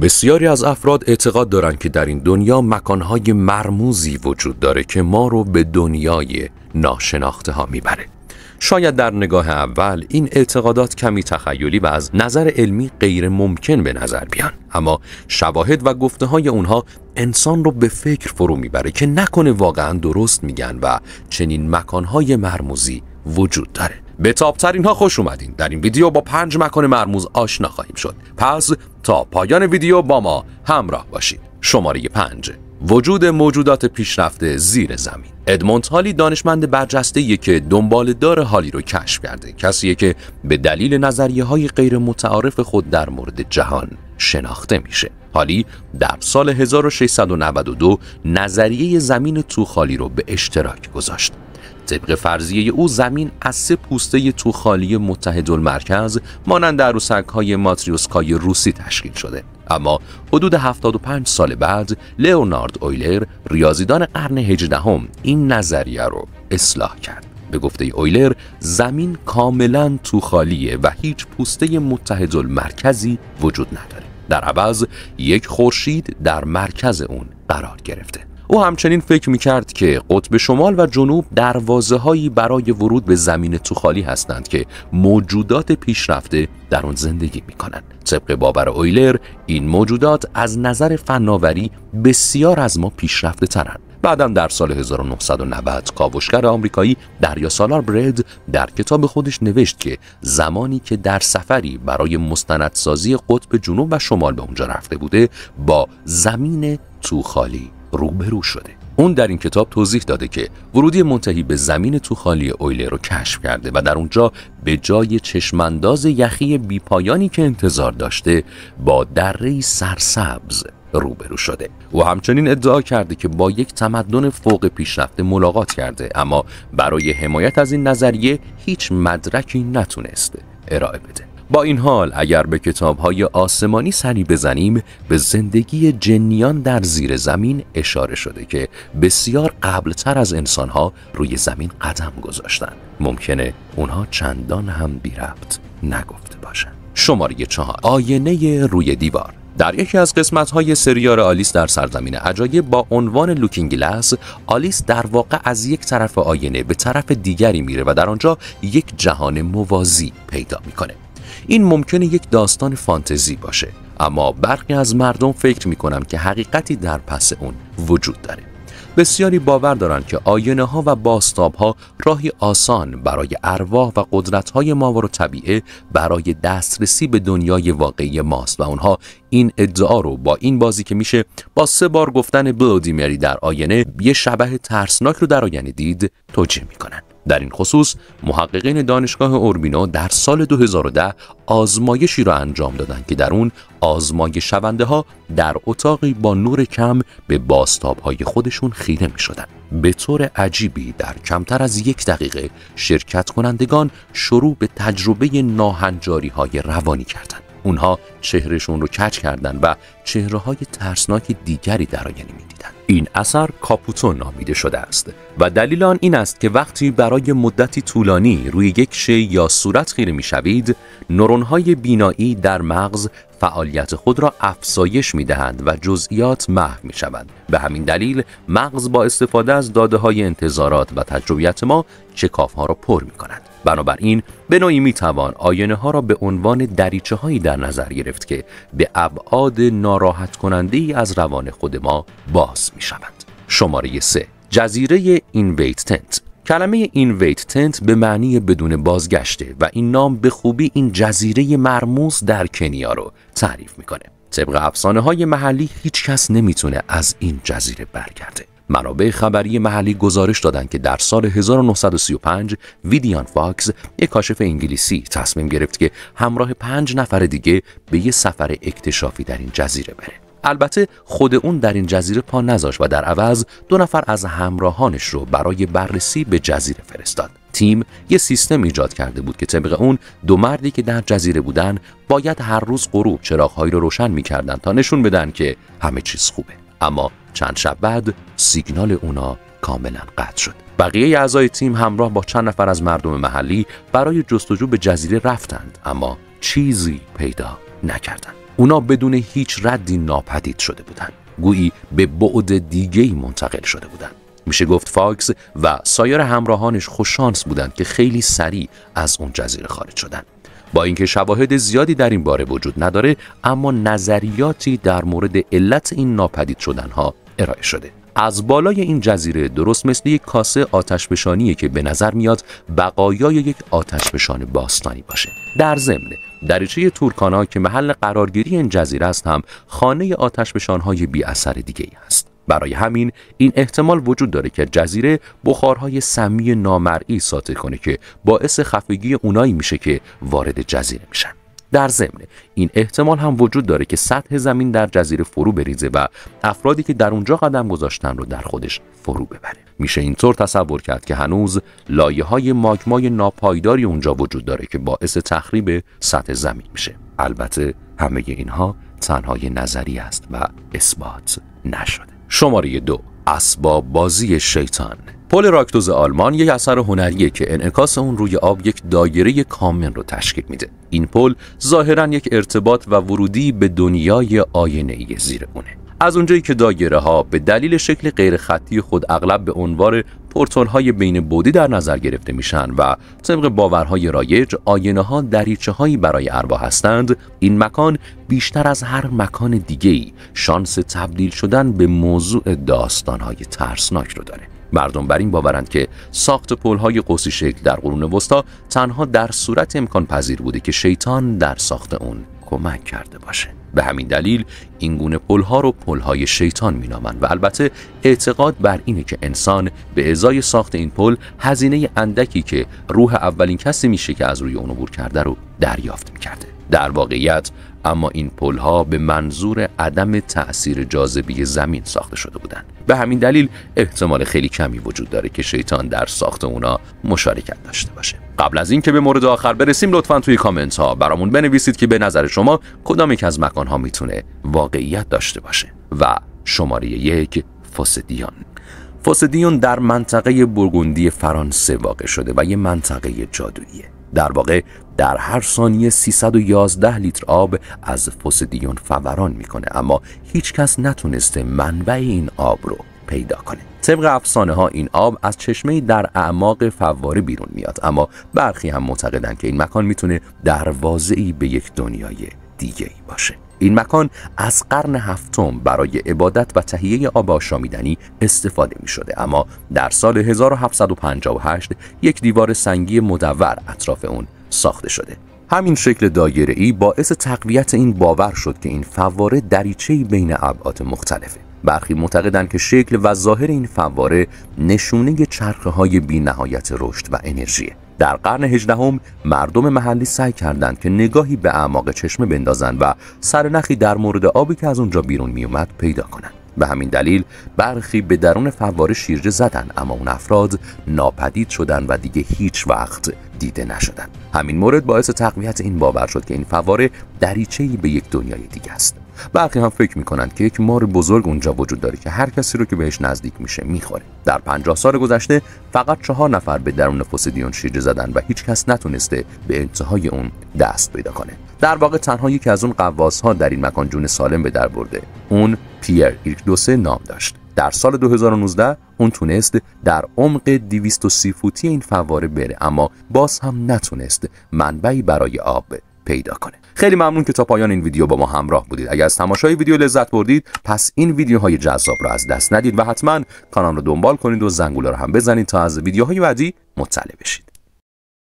بسیاری از افراد اعتقاد دارند که در این دنیا مکانهای مرموزی وجود داره که ما رو به دنیای ناشناخته ها میبره. شاید در نگاه اول این اعتقادات کمی تخیلی و از نظر علمی غیر ممکن به نظر بیان، اما شواهد و گفته های اونها انسان رو به فکر فرو میبره که نکنه واقعا درست میگن و چنین مکانهای مرموزی وجود داره. به تاپ‌ترین ها خوش اومدین. در این ویدیو با 5 مکان مرموز آشنا خواهیم شد. پس تا پایان ویدیو با ما همراه باشید. شماره 5: وجود موجودات پیشرفته زیر زمین. ادموند هالی دانشمند برجسته‌ایه که دنباله‌دار هالی رو کشف کرده. کسیه که به دلیل نظریه‌های غیر متعارف خود در مورد جهان شناخته میشه. هالی در سال 1692 نظریه زمین توخالی رو به اشتراک گذاشت. طبق فرضیه او زمین از 3 پوسته توخالی متحدالمرکز مانند عروسک‌های ماتریوسکای روسی تشکیل شده. اما حدود 75 سال بعد لئونارد اویلر، ریاضیدان قرن 18، این نظریه رو اصلاح کرد. به گفته اویلر زمین کاملا توخالیه و هیچ پوسته متحدالمرکزی وجود نداره. در عوض یک خورشید در مرکز اون قرار گرفته. او همچنین فکر می‌کرد که قطب شمال و جنوب دروازه‌هایی برای ورود به زمین توخالی هستند که موجودات پیشرفته در آن زندگی می‌کنند. طبق باور اویلر این موجودات از نظر فناوری بسیار از ما پیشرفته‌ترند. بعداً در سال 1990 کاوشگر آمریکایی دریاسالار برد در کتاب خودش نوشت که زمانی که در سفری برای مستندسازی قطب جنوب و شمال به اونجا رفته بوده با زمین توخالی روبرو شده. اون در این کتاب توضیح داده که ورودی منتهی به زمین توخالی اویلر رو کشف کرده و در اونجا به جای چشمانداز یخی بیپایانی که انتظار داشته با دره‌ای سرسبز روبرو شده. او همچنین ادعا کرده که با یک تمدن فوق پیشرفته ملاقات کرده، اما برای حمایت از این نظریه هیچ مدرکی نتونسته ارائه بده. با این حال اگر به کتاب‌های آسمانی سری بزنیم به زندگی جنیان در زیر زمین اشاره شده که بسیار قبلتر از انسان‌ها روی زمین قدم گذاشتن. ممکنه اونها چندان هم بی ربط نگفته باشن. شماره 4: آینه روی دیوار. در یکی از قسمت‌های سریال آلیس در سرزمین عجایب با عنوان لوکینگ گلاس، آلیس در واقع از یک طرف آینه به طرف دیگری میره و در آنجا یک جهان موازی پیدا میکنه. این ممکنه یک داستان فانتزی باشه، اما برخی از مردم فکر میکنن که حقیقتی در پس اون وجود داره. بسیاری باور دارند که آینه‌ها و بازتاب‌ها راهی آسان برای ارواح و قدرت‌های ماورالطبیعه برای دسترسی به دنیای واقعی ماست و اونها این ادعا رو با این بازی که میشه با 3 بار گفتن بلودی مری در آینه یه شبح ترسناک رو در آینه دید توجیه میکنن. در این خصوص محققین دانشگاه اوربینو در سال 2010 آزمایشی را انجام دادند که در اون آزمایش شونده ها در اتاقی با نور کم به بازتاب‌های خودشون خیره می‌شدند. به طور عجیبی در کمتر از 1 دقیقه شرکت کنندگان شروع به تجربه ناهنجاری‌های روانی کردند. اونها چهرهشون رو کج کردند و چهره‌های ترسناک دیگری در آینه می‌دیدند. این اثر کاپوتو نامیده شده است و دلیل آن این است که وقتی برای مدتی طولانی روی یک شی یا صورت خیره می‌شوید، نورون‌های بینایی در مغز فعالیت خود را افزایش می‌دهند و جزئیات محو می‌شوند. به همین دلیل مغز با استفاده از داده‌های انتظارات و تجربیات ما شکاف‌ها را پر می‌کند. بنابراین به نوعی میتوان آینه ها را به عنوان دریچه هایی در نظر گرفت که به ابعاد ناراحت کننده ای از روان خود ما باز می شوند. شماره 3: جزیره اینویت تنت. کلمه اینویت تنت به معنی بدون بازگشته و این نام به خوبی این جزیره مرموز در کنیا رو تعریف میکنه. طبق افسانه های محلی هیچ کس نمیتونه از این جزیره برگرده. منابع خبری محلی گزارش دادند که در سال 1935 ویدیان فاکس، یک کاشف انگلیسی، تصمیم گرفت که همراه 5 نفر دیگه به یه سفر اکتشافی در این جزیره بره. البته خود اون در این جزیره پا نذاشت و در عوض 2 نفر از همراهانش رو برای بررسی به جزیره فرستاد. تیم یه سیستم ایجاد کرده بود که طبق اون 2 مردی که در جزیره بودن باید هر روز غروب چراغ‌هایی رو روشن می‌کردن تا نشون بدن که همه چیز خوبه. اما چند شب بعد سیگنال اونا کاملا قطع شد. بقیه اعضای تیم همراه با چند نفر از مردم محلی برای جستجو به جزیره رفتند، اما چیزی پیدا نکردند. اونا بدون هیچ ردی ناپدید شده بودن، گویی به بعد دیگه‌ای منتقل شده بودن. میشه گفت فاکس و سایر همراهانش خوششانس بودند که خیلی سریع از اون جزیره خارج شدن. با اینکه شواهد زیادی در این باره وجود نداره، اما نظریاتی در مورد علت این ناپدید شدنها ارائه شده. از بالای این جزیره درست مثل یک کاسه آتشفشانیه که به نظر میاد بقایای یک آتشفشان باستانی باشه. در ضمن دریچه تورکانا که محل قرارگیری این جزیره است هم خانه آتشفشان‌های بی اثر دیگه‌ای است. برای همین این احتمال وجود داره که جزیره بخارهای سمی نامرئی ساطع کنه که باعث خفگی اونایی میشه که وارد جزیره میشن. در ضمن این احتمال هم وجود داره که سطح زمین در جزیره فرو بریزه و افرادی که در اونجا قدم گذاشتن رو در خودش فرو ببره. میشه اینطور تصور کرد که هنوز لایه‌های ماگمای ناپایداری اونجا وجود داره که باعث تخریب سطح زمین میشه. البته همه اینها تنها نظری است و اثبات نشده. شماره 2، اسباب بازی شیطان. پل راکتوز آلمان یک اثر هنریه که انعکاس اون روی آب یک دایره کامل رو تشکیل میده. این پل ظاهراً یک ارتباط و ورودی به دنیای آینه‌ای زیر اونه. از اونجایی که دایره ها به دلیل شکل غیر خطی خود اغلب به عنوان پورتال های بین بعدی در نظر گرفته میشن و طبق باورهای رایج آینه ها دریچه هایی برای ارواح هستند، این مکان بیشتر از هر مکان دیگه‌ای شانس تبدیل شدن به موضوع داستان های ترسناک رو داره. مردم بر این باورند که ساخت پل‌های قوسی شکل در قرون وسطا تنها در صورت امکان پذیر بوده که شیطان در ساخت اون کمک کرده باشه. به همین دلیل این گونه پل‌ها رو پل‌های شیطان می‌نامند و البته اعتقاد بر اینه که انسان به ازای ساخت این پل هزینه اندکی که روح اولین کسی میشه که از روی اون عبور کرده رو دریافت می‌کرده. در واقعیت اما این پل‌ها به منظور عدم تأثیر جاذبه زمین ساخته شده بودند. به همین دلیل احتمال خیلی کمی وجود داره که شیطان در ساخت اونا مشارکت داشته باشه. قبل از اینکه به مورد آخر برسیم لطفاً توی کامنت ها برامون بنویسید که به نظر شما کدام یک از مکان ها میتونه واقعیت داشته باشه. و شماره 1، فوسدیون. فوسدیون در منطقه بورگوندی فرانسه واقع شده و یه منطقه جادوییه. در واقع در هر ثانیه 311 لیتر آب از فوسدیون فوران میکنه، اما هیچ کس نتونسته منبع این آب رو پیدا کنه. طبق افسانه ها این آب از چشمه‌ای در اعماق فواره بیرون میاد، اما برخی هم معتقدن که این مکان میتونه دروازه‌ای به یک دنیای دیگه‌ای باشه. این مکان از قرن هفتم برای عبادت و تهیه آب آشامیدنی استفاده می شده، اما در سال 1758 یک دیوار سنگی مدور اطراف اون ساخته شده. همین شکل دایره‌ای باعث تقویت این باور شد که این فواره دریچه‌ای بین ابعاد مختلفه. برخی معتقدند که شکل و ظاهر این فواره نشونه چرخه‌های بی‌نهایت رشد و انرژیه. در قرن 18 مردم محلی سعی کردند که نگاهی به اعماق چشمه بندازند و سرنخی در مورد آبی که از اونجا بیرون می اومد پیدا کنند. به همین دلیل برخی به درون فواره شیرجه زدند، اما اون افراد ناپدید شدند و دیگه هیچ وقت دیده نشدند. همین مورد باعث تقویت این باور شد که این فواره دریچه‌ای به یک دنیای دیگه است. برخی هم فکر میکنند که یک مار بزرگ اونجا وجود داره که هر کسی رو که بهش نزدیک میشه میخوره. در 50 سال گذشته فقط 4 نفر به درون فوسدیون شیرجه زدن و هیچ کس نتونسته به انتهای اون دست پیدا کنه. در واقع تنها یکی از اون غواص‌ها در این مکان جون سالم به در برده. اون پیر ایرکدوسه نام داشت. در سال 2019 اون تونست در عمق 230 فوتی این فواره بره، اما باز هم نتونست منبعی برای آب پیدا کنه. خیلی ممنون که تا پایان این ویدیو با ما همراه بودید. اگر از تماشای ویدیو لذت بردید پس این ویدیوهای جذاب رو از دست ندید و حتما کانال رو دنبال کنید و زنگوله رو هم بزنید تا از ویدیوهای بعدی مطلع بشید.